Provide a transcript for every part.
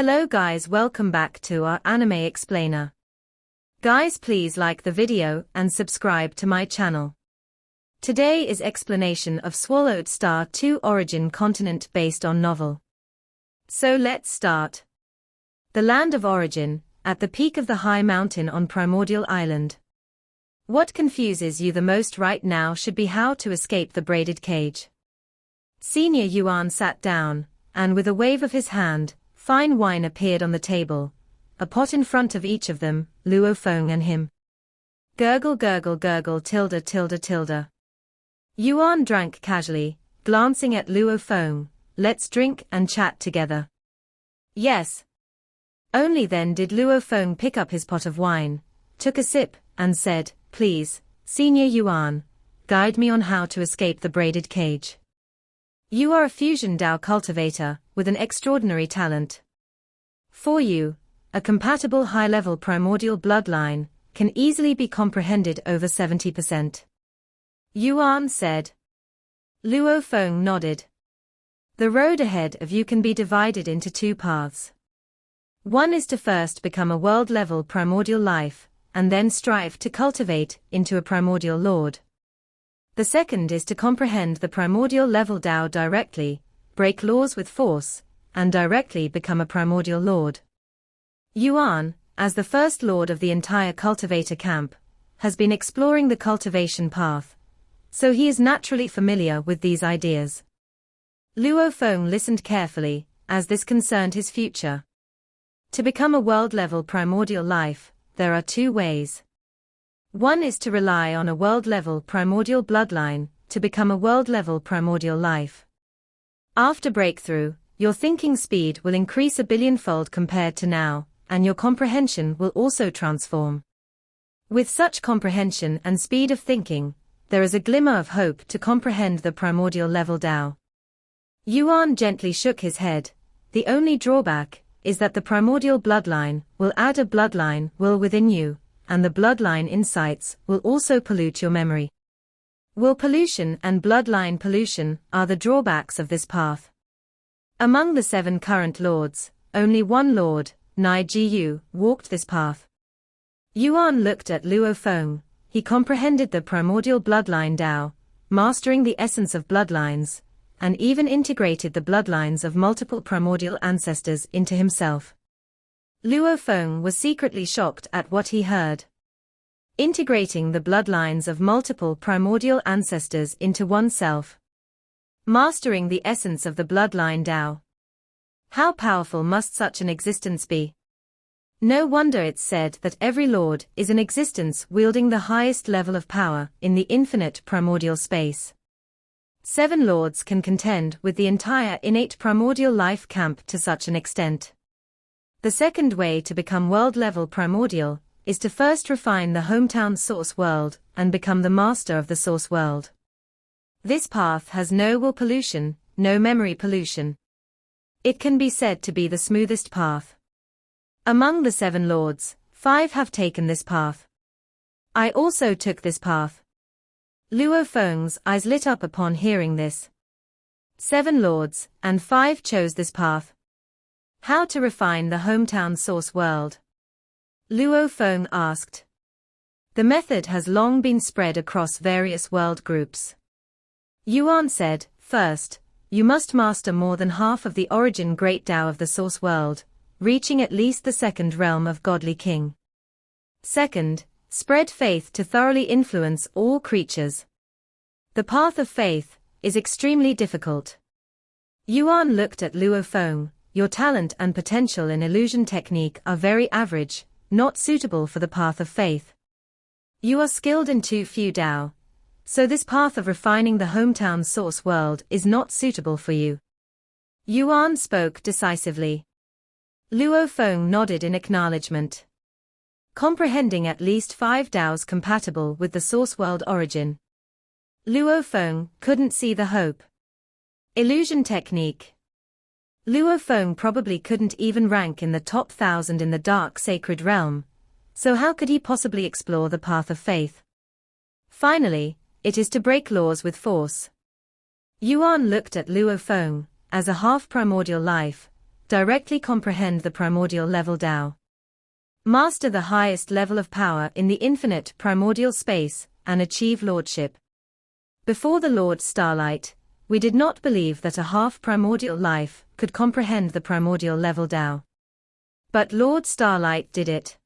Hello guys, welcome back to our anime explainer. Guys, please like the video and subscribe to my channel. Today is explanation of Swallowed Star 2 origin continent based on novel. So let's start. The land of origin, at the peak of the high mountain on Primordial Island. What confuses you the most right now should be how to escape the braided cage. Senior Yuan sat down, and with a wave of his hand, fine wine appeared on the table, a pot in front of each of them, Luo Feng and him. Gurgle gurgle gurgle tilde tilde tilde. Yuan drank casually, glancing at Luo Feng. Let's drink and chat together. Yes. Only then did Luo Feng pick up his pot of wine, took a sip, and said, Please, Senior Yuan, guide me on how to escape the braided cage. You are a fusion Dao cultivator, with an extraordinary talent. For you, a compatible high-level primordial bloodline can easily be comprehended over 70%. Yuan said. Luo Feng nodded. The road ahead of you can be divided into two paths. One is to first become a world-level primordial life, and then strive to cultivate into a primordial lord. The second is to comprehend the primordial level Dao directly, break laws with force, and directly become a primordial lord. Yuan, as the first lord of the entire cultivator camp, has been exploring the cultivation path, so he is naturally familiar with these ideas. Luo Feng listened carefully, as this concerned his future. To become a world-level primordial life, there are two ways. One is to rely on a world-level primordial bloodline to become a world-level primordial life. After breakthrough, your thinking speed will increase 1 billion-fold compared to now, and your comprehension will also transform. With such comprehension and speed of thinking, there is a glimmer of hope to comprehend the primordial level Dao. Yuan gently shook his head. The only drawback is that the primordial bloodline will add a bloodline will within you, and the bloodline insights will also pollute your memory. Will pollution and bloodline pollution are the drawbacks of this path. Among the 7 current lords, only one lord, Nai Jiyu, walked this path. Yuan looked at Luo Feng. He comprehended the primordial bloodline Dao, mastering the essence of bloodlines, and even integrated the bloodlines of multiple primordial ancestors into himself. Luo Feng was secretly shocked at what he heard. Integrating the bloodlines of multiple primordial ancestors into oneself. Mastering the essence of the bloodline Dao. How powerful must such an existence be? No wonder it's said that every lord is an existence wielding the highest level of power in the infinite primordial space. 7 lords can contend with the entire innate primordial life camp to such an extent. The second way to become world-level primordial is to first refine the hometown source world and become the master of the source world. This path has no will pollution, no memory pollution. It can be said to be the smoothest path. Among the 7 lords, 5 have taken this path. I also took this path. Luo Feng's eyes lit up upon hearing this. 7 lords, and 5 chose this path. How to refine the hometown source world? Luo Feng asked. The method has long been spread across various world groups. Yuan said, First, you must master more than half of the origin great Dao of the source world, reaching at least the 2nd realm of Godly King. Second, spread faith to thoroughly influence all creatures. The path of faith is extremely difficult. Yuan looked at Luo Feng. Your talent and potential in illusion technique are very average, not suitable for the path of faith. You are skilled in too few Dao, so this path of refining the hometown source world is not suitable for you. Yuan spoke decisively. Luo Feng nodded in acknowledgement. Comprehending at least 5 Daos compatible with the source world origin. Luo Feng couldn't see the hope. Illusion technique. Luo Feng probably couldn't even rank in the top 1,000 in the dark sacred realm, so how could he possibly explore the path of faith? Finally, it is to break laws with force. Yuan looked at Luo Feng. As a half-primordial life, directly comprehend the primordial level Tao. Master the highest level of power in the infinite primordial space, and achieve lordship. Before the Lord Starlight, we did not believe that a half-primordial life could comprehend the primordial level Tao. But Lord Starlight did it.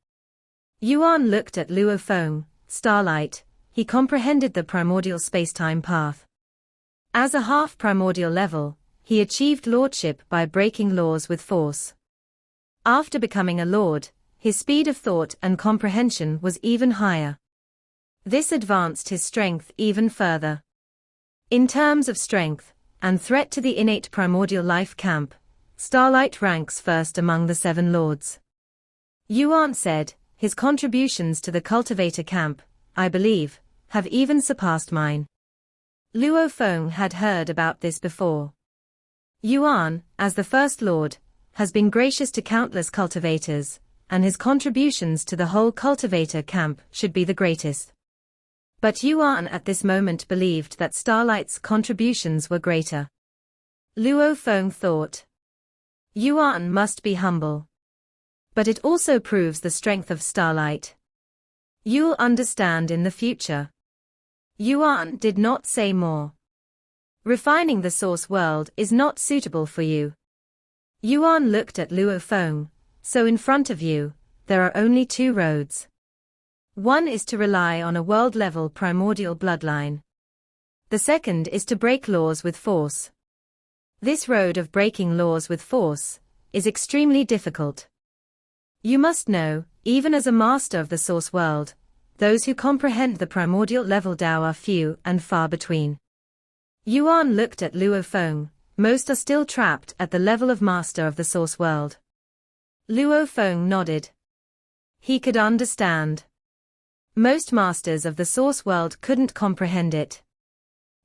Yuan looked at Luo Feng, Starlight, he comprehended the primordial spacetime path. As a half-primordial level, he achieved lordship by breaking laws with force. After becoming a lord, his speed of thought and comprehension was even higher. This advanced his strength even further. In terms of strength and threat to the innate primordial life camp, Starlight ranks first among the 7 lords. Yuan said, his contributions to the cultivator camp, I believe, have even surpassed mine. Luo Feng had heard about this before. Yuan, as the first lord, has been gracious to countless cultivators, and his contributions to the whole cultivator camp should be the greatest. But Yuan at this moment believed that Starlight's contributions were greater. Luo Feng thought, Yuan must be humble. But it also proves the strength of Starlight. You'll understand in the future. Yuan did not say more. Refining the source world is not suitable for you. Yuan looked at Luo Feng, so in front of you, there are only 2 roads. One is to rely on a world-level primordial bloodline. The second is to break laws with force. This road of breaking laws with force is extremely difficult. You must know, even as a master of the source world, those who comprehend the primordial level Tao are few and far between. Yuan looked at Luo Feng, most are still trapped at the level of master of the source world. Luo Feng nodded. He could understand. Most masters of the source world couldn't comprehend it.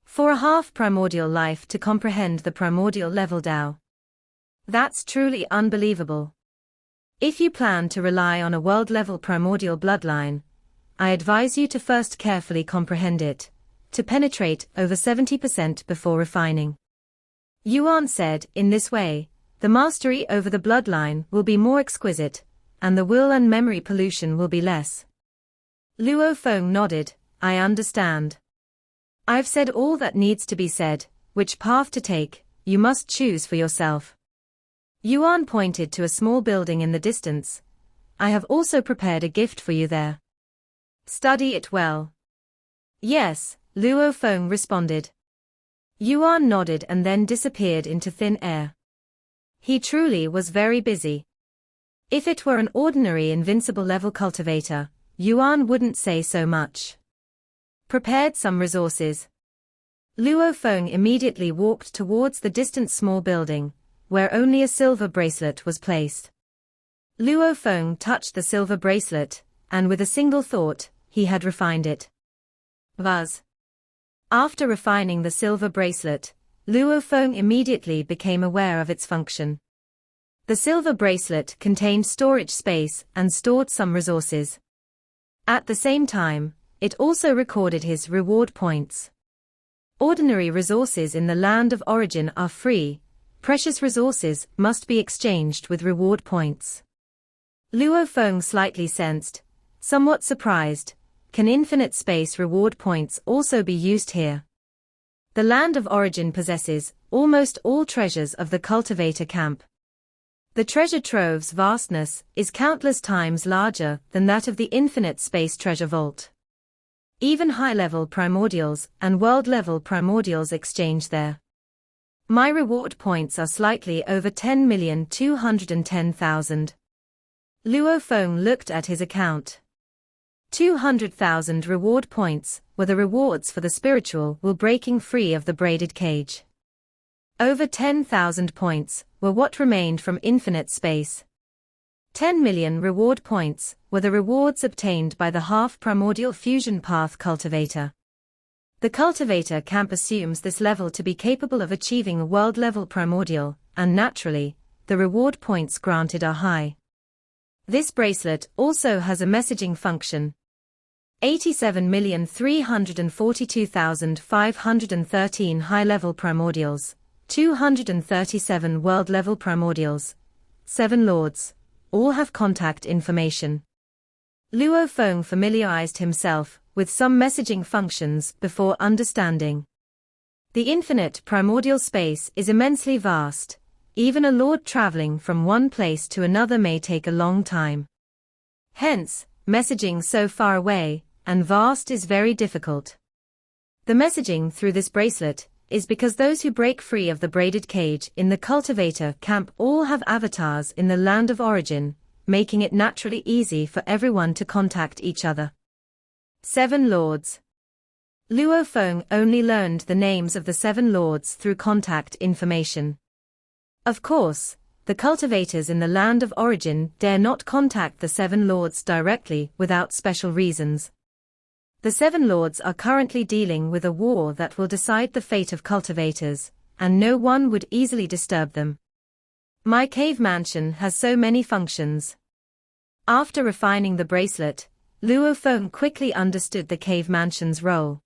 For a half-primordial life to comprehend the primordial level Tao. That's truly unbelievable. If you plan to rely on a world-level primordial bloodline, I advise you to first carefully comprehend it, to penetrate over 70% before refining. Yuan said, in this way, the mastery over the bloodline will be more exquisite, and the will and memory pollution will be less. Luo Feng nodded, I understand. I've said all that needs to be said, which path to take, you must choose for yourself. Yuan pointed to a small building in the distance. I have also prepared a gift for you there. Study it well. Yes, Luo Feng responded. Yuan nodded and then disappeared into thin air. He truly was very busy. If it were an ordinary invincible level cultivator, Yuan wouldn't say so much. Prepared some resources. Luo Feng immediately walked towards the distant small building, where only a silver bracelet was placed. Luo Feng touched the silver bracelet, and with a single thought, he had refined it. Buzz. After refining the silver bracelet, Luo Feng immediately became aware of its function. The silver bracelet contained storage space and stored some resources. At the same time, it also recorded his reward points. Ordinary resources in the land of origin are free. Precious resources must be exchanged with reward points. Luo Feng slightly sensed, somewhat surprised, can infinite space reward points also be used here? The land of origin possesses almost all treasures of the cultivator camp. The treasure trove's vastness is countless times larger than that of the infinite space treasure vault. Even high-level primordials and world-level primordials exchange there. My reward points are slightly over 10,210,000. Luo Feng looked at his account. 200,000 reward points were the rewards for the spiritual will breaking free of the braided cage. Over 10,000 points were what remained from infinite space. 10 million reward points were the rewards obtained by the half-primordial fusion path cultivator. The cultivator camp assumes this level to be capable of achieving a world-level primordial, and naturally, the reward points granted are high. This bracelet also has a messaging function. 87,342,513 high-level primordials, 237 world-level primordials, 7 lords, all have contact information. Luo Feng familiarized himself with some messaging functions before understanding. The infinite primordial space is immensely vast. Even a lord traveling from one place to another may take a long time. Hence, messaging so far away and vast is very difficult. The messaging through this bracelet is because those who break free of the braided cage in the cultivator camp all have avatars in the land of origin, making it naturally easy for everyone to contact each other. 7 lords. Luo Feng only learned the names of the 7 lords through contact information. Of course, the cultivators in the land of origin dare not contact the 7 lords directly without special reasons. The 7 lords are currently dealing with a war that will decide the fate of cultivators, and no one would easily disturb them. My cave mansion has so many functions. After refining the bracelet, Luo Feng quickly understood the cave mansion's role.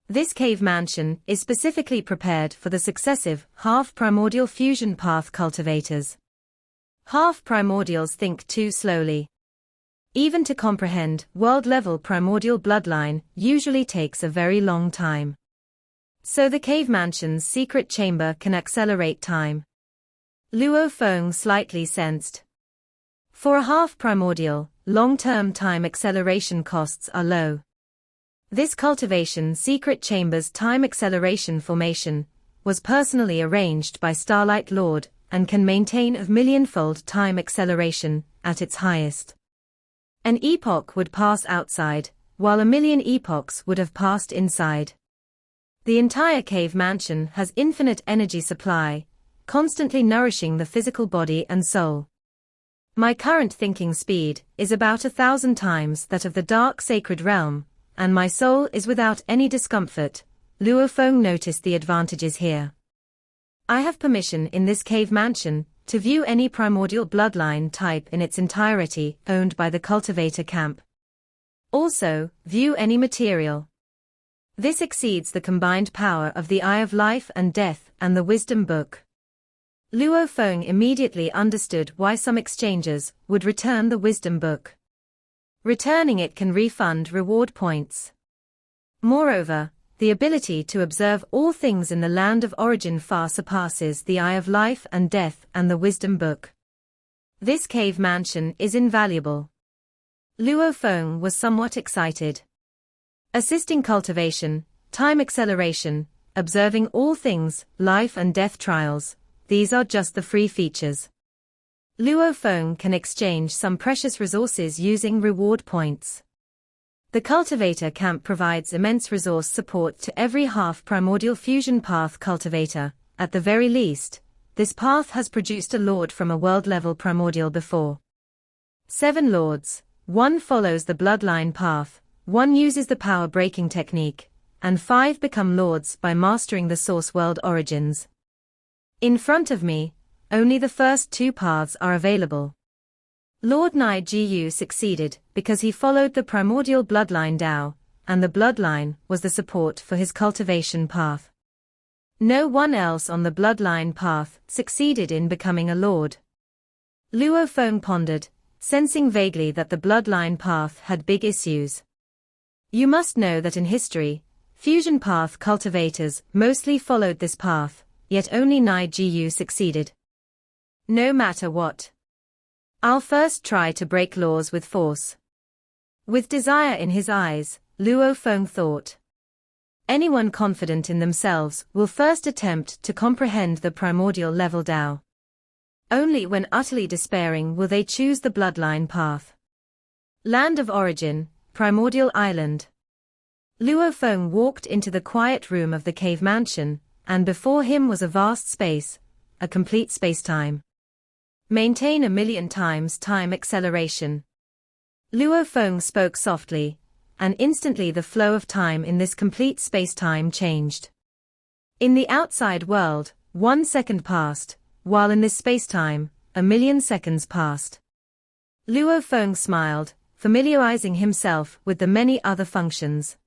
This cave mansion is specifically prepared for the successive half-primordial fusion path cultivators. Half-primordials think too slowly. Even to comprehend world-level primordial bloodline usually takes a very long time. So the cave mansion's secret chamber can accelerate time. Luo Feng slightly sensed. For a half-primordial, long-term time acceleration costs are low. This cultivation secret chamber's time acceleration formation was personally arranged by Starlight Lord and can maintain a millionfold time acceleration at its highest. An epoch would pass outside, while a million epochs would have passed inside. The entire cave mansion has infinite energy supply, constantly nourishing the physical body and soul. My current thinking speed is about 1,000 times that of the dark sacred realm, and my soul is without any discomfort. Luo Feng noticed the advantages here. I have permission in this cave mansion to view any primordial bloodline type in its entirety owned by the cultivator camp. Also, view any material. This exceeds the combined power of the Eye of Life and Death and the Wisdom Book. Luo Feng immediately understood why some exchangers would return the Wisdom Book. Returning it can refund reward points. Moreover, the ability to observe all things in the land of origin far surpasses the Eye of Life and Death and the Wisdom Book. This cave mansion is invaluable. Luo Feng was somewhat excited. Assisting cultivation, time acceleration, observing all things, life and death trials, these are just the free features. Luo Feng can exchange some precious resources using reward points. The cultivator camp provides immense resource support to every half-primordial fusion path cultivator. At the very least, this path has produced a lord from a world-level primordial before. 7 lords, 1 follows the bloodline path, 1 uses the power-breaking technique, and 5 become lords by mastering the source world origins. In front of me, only the first 2 paths are available. Lord Nai Jiyu succeeded because he followed the primordial bloodline Dao, and the bloodline was the support for his cultivation path. No one else on the bloodline path succeeded in becoming a lord. Luo Feng pondered, sensing vaguely that the bloodline path had big issues. You must know that in history, fusion path cultivators mostly followed this path, yet only Nai Jiyu succeeded. No matter what. I'll first try to break laws with force. With desire in his eyes, Luo Feng thought. Anyone confident in themselves will first attempt to comprehend the primordial level Dao. Only when utterly despairing will they choose the bloodline path. Land of origin, primordial island. Luo Feng walked into the quiet room of the cave mansion, and before him was a vast space, a complete space-time. Maintain 1,000,000 times time acceleration. Luo Feng spoke softly, and instantly the flow of time in this complete space-time changed. In the outside world, 1 second passed, while in this space-time, 1,000,000 seconds passed. Luo Feng smiled, familiarizing himself with the many other functions.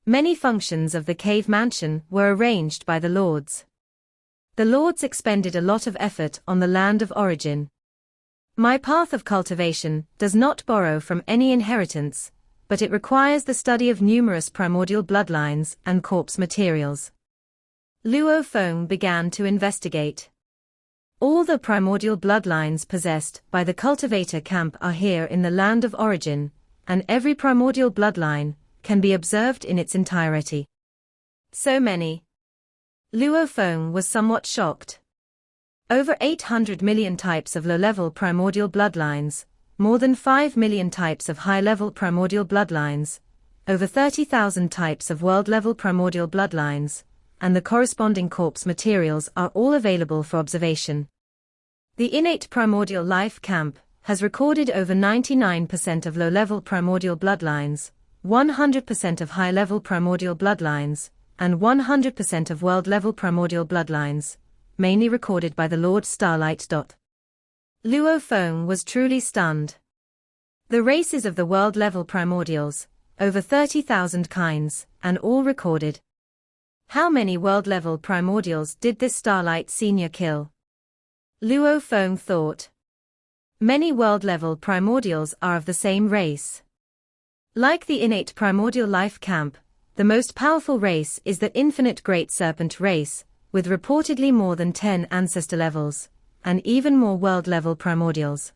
Many functions of the cave mansion were arranged by the lords. The lords expended a lot of effort on the land of origin, My path of cultivation does not borrow from any inheritance, but it requires the study of numerous primordial bloodlines and corpse materials. Luo Feng began to investigate. All the primordial bloodlines possessed by the cultivator camp are here in the land of origin, and every primordial bloodline can be observed in its entirety. So many. Luo Feng was somewhat shocked. Over 800 million types of low-level primordial bloodlines, more than 5 million types of high-level primordial bloodlines, over 30,000 types of world-level primordial bloodlines, and the corresponding corpse materials are all available for observation. The innate primordial life camp has recorded over 99% of low-level primordial bloodlines, 100% of high-level primordial bloodlines, and 100% of world-level primordial bloodlines, mainly recorded by the Lord Starlight. Luo Feng was truly stunned. The races of the world-level primordials, over 30,000 kinds, and all recorded. How many world-level primordials did this Starlight Senior kill? Luo Feng thought. Many world-level primordials are of the same race. Like the innate primordial life camp, the most powerful race is the infinite great serpent race, with reportedly more than 10 ancestor levels, and even more world-level primordials.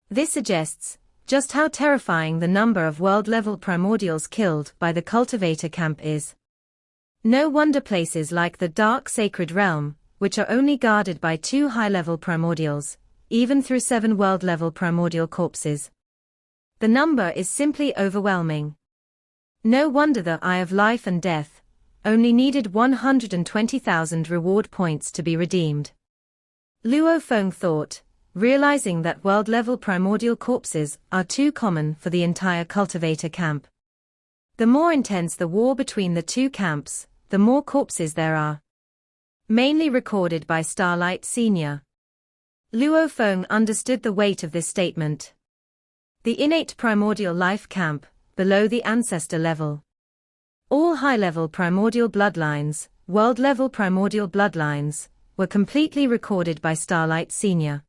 This suggests just how terrifying the number of world-level primordials killed by the cultivator camp is. No wonder places like the Dark Sacred Realm, which are only guarded by 2 high-level primordials, even through 7 world-level primordial corpses. The number is simply overwhelming. No wonder the Eye of Life and Death only needed 120,000 reward points to be redeemed. Luo Feng thought, realizing that world-level primordial corpses are too common for the entire cultivator camp. The more intense the war between the two camps, the more corpses there are. Mainly recorded by Starlight Senior. Luo Feng understood the weight of this statement. The innate primordial life camp, below the ancestor level. All high-level primordial bloodlines, world-level primordial bloodlines, were completely recorded by Starlight Senior.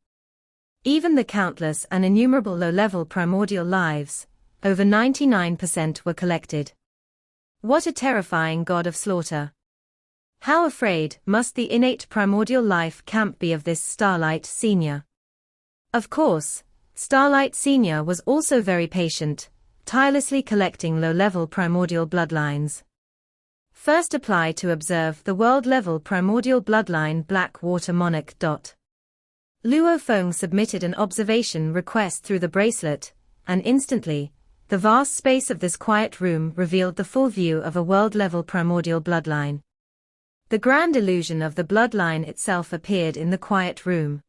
Even the countless and innumerable low-level primordial lives, over 99% were collected. What a terrifying god of slaughter. How afraid must the innate primordial life camp be of this Starlight Senior? Of course, Starlight Senior was also very patient, tirelessly collecting low-level primordial bloodlines. First apply to observe the world-level primordial bloodline Black Water Monarch. Luo Feng submitted an observation request through the bracelet, and instantly, the vast space of this quiet room revealed the full view of a world-level primordial bloodline. The grand illusion of the bloodline itself appeared in the quiet room.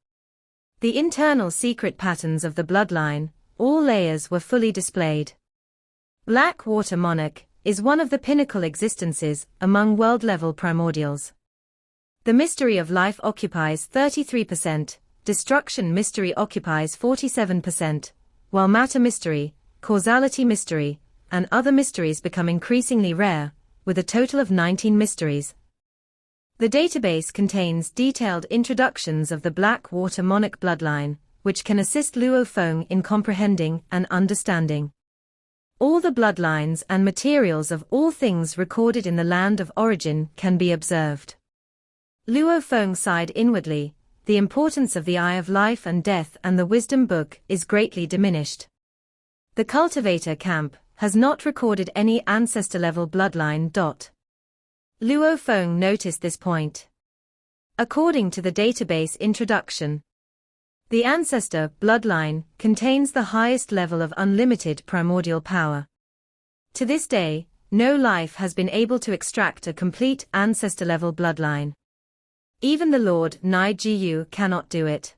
The internal secret patterns of the bloodline, all layers were fully displayed. Black Water Monarch is one of the pinnacle existences among world-level primordials. The mystery of life occupies 33%, destruction mystery occupies 47%, while matter mystery, causality mystery, and other mysteries become increasingly rare, with a total of 19 mysteries. The database contains detailed introductions of the Black Water Monarch bloodline, which can assist Luo Feng in comprehending and understanding all the bloodlines and materials of all things recorded in the land of origin can be observed. Luo Feng sighed inwardly. The importance of the Eye of Life and Death and the Wisdom Book is greatly diminished. The cultivator camp has not recorded any ancestor-level bloodline. Luo Feng noticed this point. According to the database introduction, the ancestor bloodline contains the highest level of unlimited primordial power. To this day, no life has been able to extract a complete ancestor-level bloodline. Even the Lord Nai Jiyu cannot do it.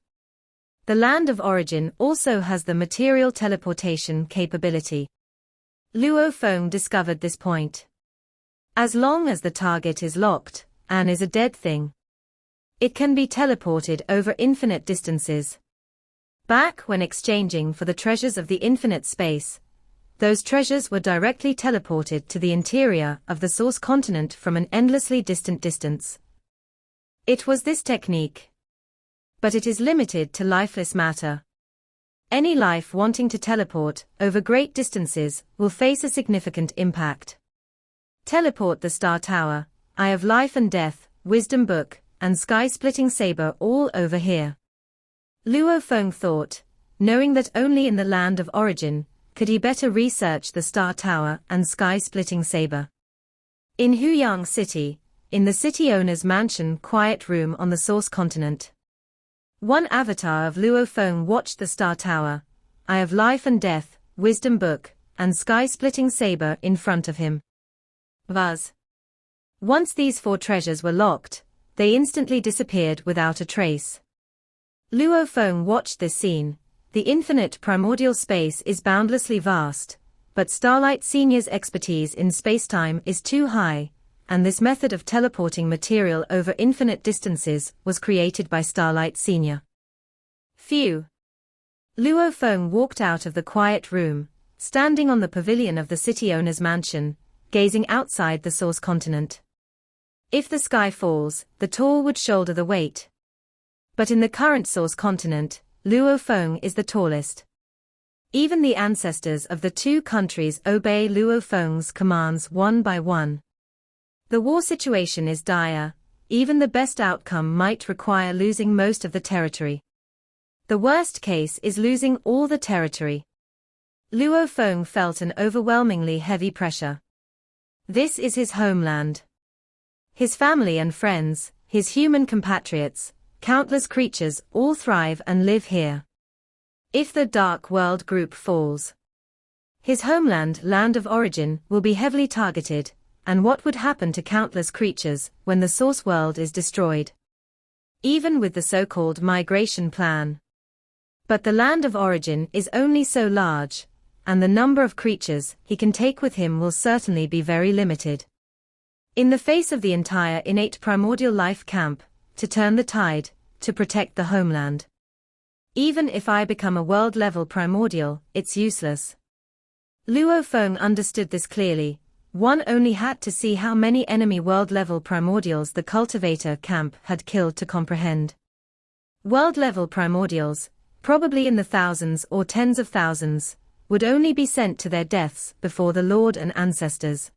The land of origin also has the material teleportation capability. Luo Feng discovered this point. As long as the target is locked, and is a dead thing, it can be teleported over infinite distances. Back when exchanging for the treasures of the infinite space, those treasures were directly teleported to the interior of the source continent from an endlessly distant distance. It was this technique. But it is limited to lifeless matter. Any life wanting to teleport over great distances will face a significant impact. Teleport the Star Tower, Eye of Life and Death, Wisdom Book, and Sky-Splitting Saber all over here. Luo Feng thought, knowing that only in the land of origin could he better research the Star Tower and Sky-Splitting Saber. In Huyang City, in the city owner's mansion quiet room on the Source Continent. One avatar of Luo Feng watched the Star Tower, Eye of Life and Death, Wisdom Book, and Sky-Splitting Saber in front of him. Buzz. Once these 4 treasures were locked, they instantly disappeared without a trace. Luo Feng watched this scene. The infinite primordial space is boundlessly vast, but Starlight Senior's expertise in spacetime is too high, and this method of teleporting material over infinite distances was created by Starlight Senior. Phew! Luo Feng walked out of the quiet room, standing on the pavilion of the city owner's mansion, gazing outside the Source Continent. If the sky falls, the tall would shoulder the weight. But in the current Source Continent, Luo Feng is the tallest. Even the ancestors of the 2 countries obey Luo Feng's commands one by one. The war situation is dire, even the best outcome might require losing most of the territory. The worst case is losing all the territory. Luo Feng felt an overwhelmingly heavy pressure. This is his homeland. His family and friends, his human compatriots, countless creatures all thrive and live here. If the Dark World group falls, his homeland, land of origin, will be heavily targeted, and what would happen to countless creatures when the source world is destroyed? Even with the so-called migration plan. But the land of origin is only so large, and the number of creatures he can take with him will certainly be very limited. In the face of the entire innate primordial life camp, to turn the tide, to protect the homeland. Even if I become a world-level primordial, it's useless. Luo Feng understood this clearly. One only had to see how many enemy world-level primordials the cultivator camp had killed to comprehend. World-level primordials, probably in the thousands or tens of thousands, would only be sent to their deaths before the Lord and ancestors.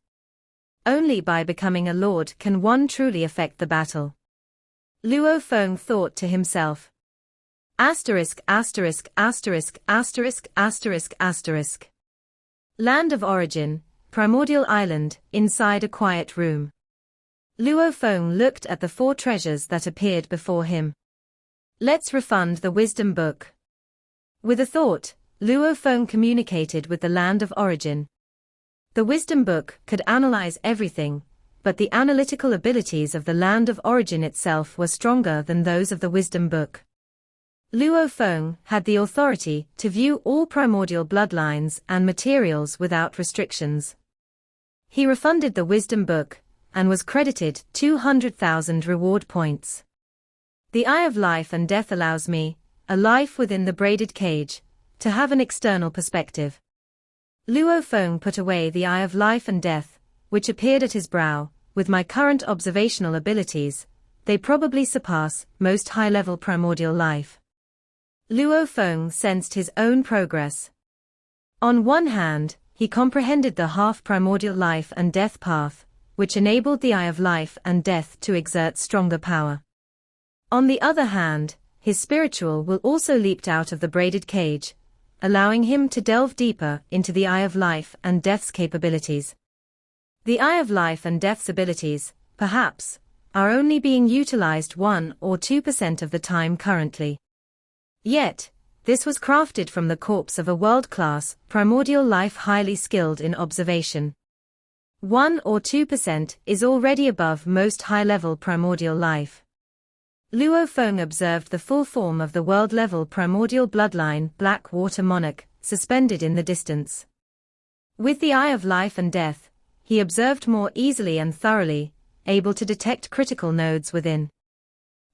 Only by becoming a Lord can one truly affect the battle. Luo Feng thought to himself. Asterisk, asterisk, asterisk, asterisk, asterisk, asterisk. Land of origin, primordial island, inside a quiet room. Luo Feng looked at the 4 treasures that appeared before him. Let's refund the wisdom book. With a thought, Luo Feng communicated with the land of origin. The wisdom book could analyze everything, but the analytical abilities of the land of origin itself were stronger than those of the wisdom book. Luo Feng had the authority to view all primordial bloodlines and materials without restrictions. He refunded the wisdom book, and was credited 200,000 reward points. The Eye of Life and Death allows me, a life within the braided cage, to have an external perspective. Luo Feng put away the Eye of Life and Death, which appeared at his brow. With my current observational abilities, they probably surpass most high-level primordial life. Luo Feng sensed his own progress. On one hand, he comprehended the half-primordial life and death path, which enabled the Eye of Life and Death to exert stronger power. On the other hand, his spiritual will also leaped out of the braided cage, allowing him to delve deeper into the Eye of Life and Death's capabilities. The Eye of Life and Death's abilities, perhaps, are only being utilized 1 or 2% of the time currently. Yet, this was crafted from the corpse of a world-class, primordial life highly skilled in observation. 1 or 2% is already above most high-level primordial life. Luo Feng observed the full form of the world-level primordial bloodline Black Water Monarch, suspended in the distance. With the Eye of Life and Death, he observed more easily and thoroughly, able to detect critical nodes within.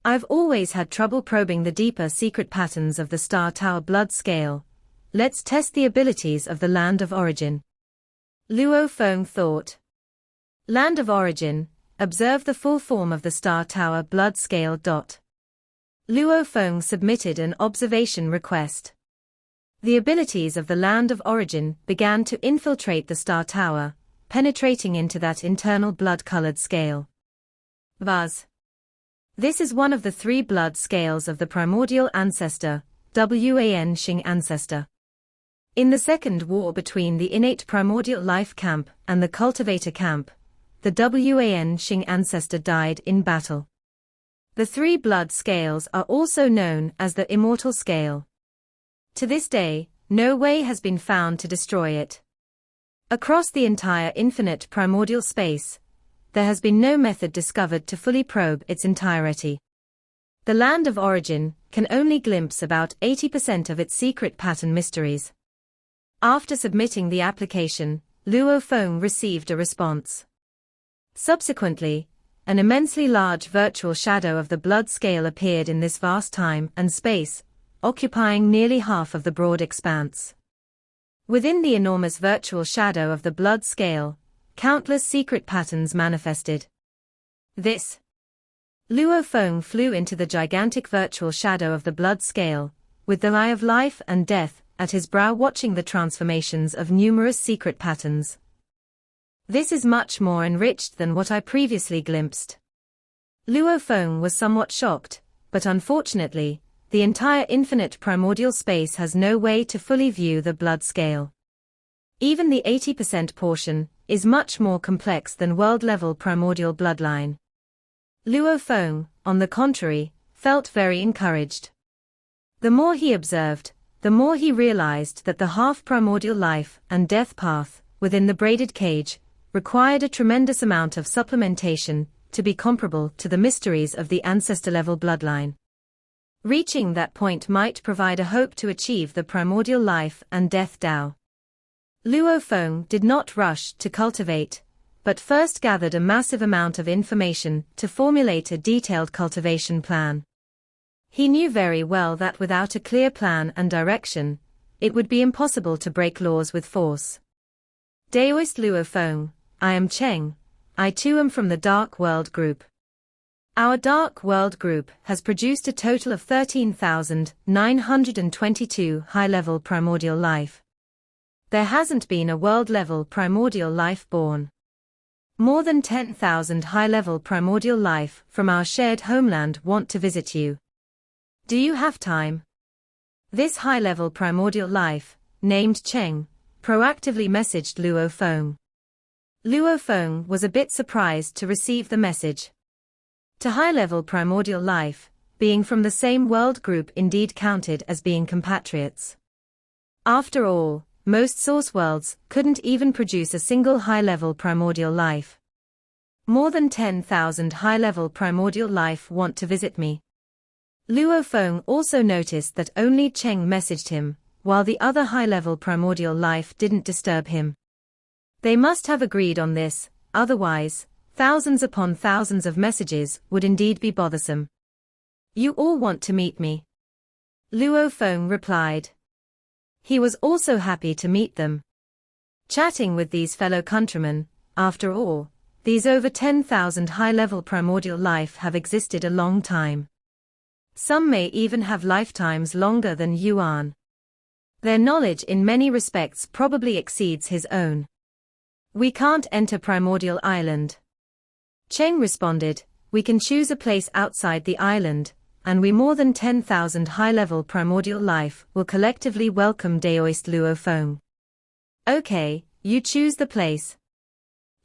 I've always had trouble probing the deeper secret patterns of the Star Tower blood scale. Let's test the abilities of the land of origin. Luo Feng thought. Land of origin, observe the full form of the Star Tower blood scale. Luo Feng submitted an observation request. The abilities of the land of origin began to infiltrate the star tower, penetrating into that internal blood-colored scale. Vaz. This is one of the 3 blood scales of the primordial ancestor, Wan Xing ancestor. In the second war between the innate primordial life camp and the cultivator camp, the Wan Xing ancestor died in battle. The 3 blood scales are also known as the immortal scale. To this day, no way has been found to destroy it. Across the entire infinite primordial space, there has been no method discovered to fully probe its entirety. The land of origin can only glimpse about 80% of its secret pattern mysteries. After submitting the application, Luo Feng received a response. Subsequently, an immensely large virtual shadow of the blood scale appeared in this vast time and space, occupying nearly half of the broad expanse. Within the enormous virtual shadow of the blood scale, countless secret patterns manifested. This. Luo Feng flew into the gigantic virtual shadow of the blood scale, with the eye of life and death at his brow, watching the transformations of numerous secret patterns. This is much more enriched than what I previously glimpsed. Luo Feng was somewhat shocked, but unfortunately, the entire infinite primordial space has no way to fully view the blood scale. Even the 80% portion is much more complex than world-level primordial bloodline. Luo Feng, on the contrary, felt very encouraged. The more he observed, the more he realized that the half-primordial life and death path within the braided cage required a tremendous amount of supplementation to be comparable to the mysteries of the ancestor-level bloodline. Reaching that point might provide a hope to achieve the primordial life and death Tao. Luo Feng did not rush to cultivate, but first gathered a massive amount of information to formulate a detailed cultivation plan. He knew very well that without a clear plan and direction, it would be impossible to break laws with force. Daoist Luo Feng, I am Cheng. I too am from the Dark World Group. Our Dark World Group has produced a total of 13,922 high-level primordial life. There hasn't been a world-level primordial life born. More than 10,000 high-level primordial life from our shared homeland want to visit you. Do you have time? This high-level primordial life, named Cheng, proactively messaged Luo Feng. Luo Feng was a bit surprised to receive the message. To high-level primordial life, being from the same world group indeed counted as being compatriots. After all, most source worlds couldn't even produce a single high-level primordial life. More than 10,000 high-level primordial life want to visit me. Luo Feng also noticed that only Cheng messaged him, while the other high-level primordial life didn't disturb him. They must have agreed on this, otherwise, thousands upon thousands of messages would indeed be bothersome. You all want to meet me. Luo Feng replied. He was also happy to meet them. Chatting with these fellow countrymen, after all, these over 10,000 high-level primordial life have existed a long time. Some may even have lifetimes longer than Yuan. Their knowledge in many respects probably exceeds his own. We can't enter Primordial Island. Cheng responded, we can choose a place outside the island, and we more than 10,000 high-level primordial life will collectively welcome Daoist Luo Feng. Okay, you choose the place.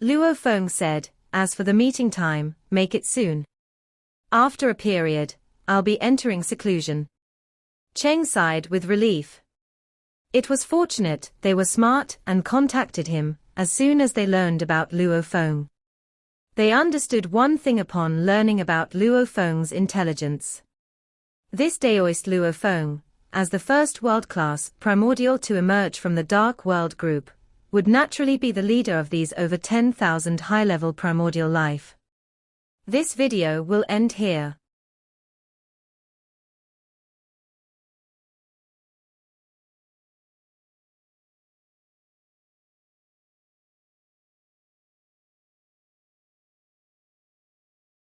Luo Feng said, as for the meeting time, make it soon. After a period, I'll be entering seclusion. Cheng sighed with relief. It was fortunate they were smart and contacted him as soon as they learned about Luo Feng. They understood one thing upon learning about Luo Feng's intelligence. This Daoist Luo Feng, as the first world-class primordial to emerge from the Dark World Group, would naturally be the leader of these over 10,000 high-level primordial life. This video will end here.